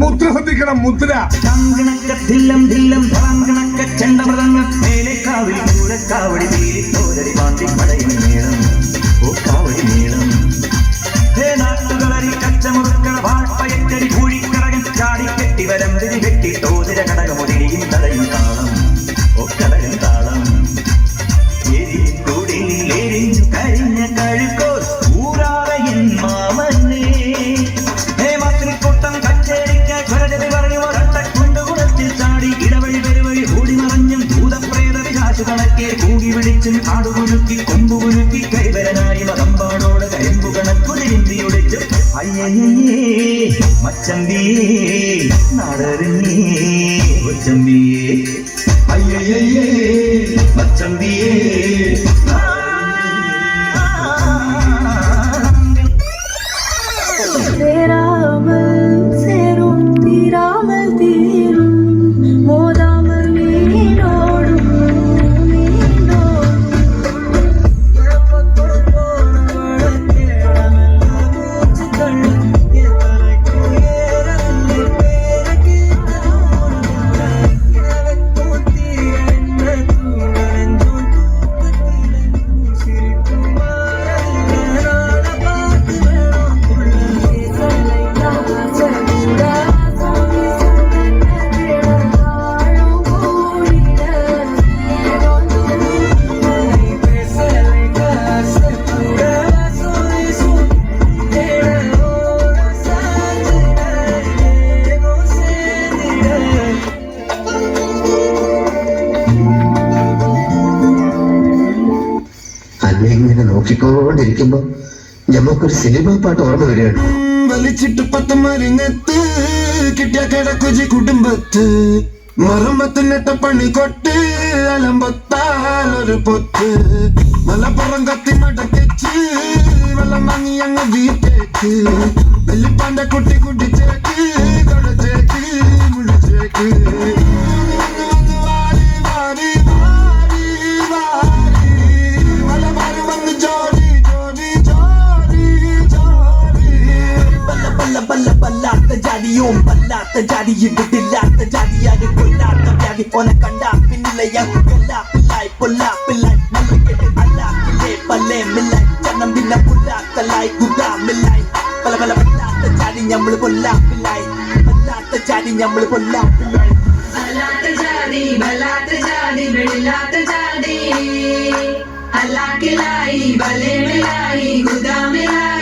മുദ്ര ശ്രദ്ധിക്കണം, മുദ്ര. ധില്ലം ധില്ലം ധളങ്കണക്ക ചെണ്ടമൃതങ്ങൾ മേലെ കാവിൽ പൂരക്കാവടി തീരിത്തോരടി പാണ്ടി പടയും നീളം ഓ കാവടി നീളം ഹേ നാട്ടുകളരി കച്ചമുറുക്കള വാഴ്പയറ്റടി പൂഴിക്കടകൻ ചാടിക്കെട്ടി വരം തിരി കെട്ടി തോതിര കടകമുടിയും തടയും താളം ഓ കടയും താളം എരിക്കൂടിലെരിഞ്ഞു കഴിഞ്ഞ കഴുക്കോ ഊരാറയൻ മാമന്നേ കൂടി വിളിച്ചും കാടുകുരുക്കി കൊമ്പുകുരുക്കി കൈവരനായി മതമ്പാടോട് കരിമ്പു കണക്കുതിരിന്തിയൊടിച്ച് അയ്യയ്യേ മച്ചമ്പിയേ നാടറിഞ്ഞേ കൊച്ചമ്പിയേ അയ്യയ്യേ മച്ചമ്പിയേ ഇങ്ങനെ നോക്കിക്കൊണ്ടിരിക്കുമ്പോ ഞമ്മക്കൊരു സിനിമ പാട്ട് ഓർമ്മ വരികയാണ്. വലിച്ചിട്ട് പത്തമരിങ്ങത്ത് കിട്ടിയ കിടക്കുജി കുടുംബത്ത് മറുമ്പത്തിനിട്ട പണി കൊട്ട് അലമ്പൊത്താലൊരു പൊത്ത് മലപ്പുറം കത്തി മടക്കിച്ച് വെള്ളം വാങ്ങി അങ്ങ് വീട്ടേക്ക് വെള്ളിപ്പാന്റെ കുട്ടി കുട്ടിച്ചേക്ക് കൊടച്ചേക്ക് മുടിച്ചേക്ക് ജാതിയും വല്ലാത്ത ജാതി ഇവിടില്ലാത്ത ജാതിയാകെ കൊല്ലാത്ത വ്യാധി ഓനെ കണ്ട പിന്നിലയാ കൊല്ലാപ്പില്ലായി പൊല്ലാപ്പില്ലായി നല്ല കേട്ട് അല്ലാക്കില്ലേ പല്ലേ മില്ലായി ചന്നം പിന്നെ പുല്ലാത്തലായി ഗുദാമില്ലായി പല പല വല്ലാത്ത ജാതി ഞമ്മള് കൊല്ലാപ്പില്ലായി വല്ലാത്ത ജാതി ഞമ്മള് കൊല്ലാപ്പില്ലായി അല്ലാത്ത ജാതി വല്ലാത്ത ജാതി വെളില്ലാത്ത ജാതി അല്ലാക്കില്ലായി പല്ലേ മില്ലായി ഗുദാമില്ലായി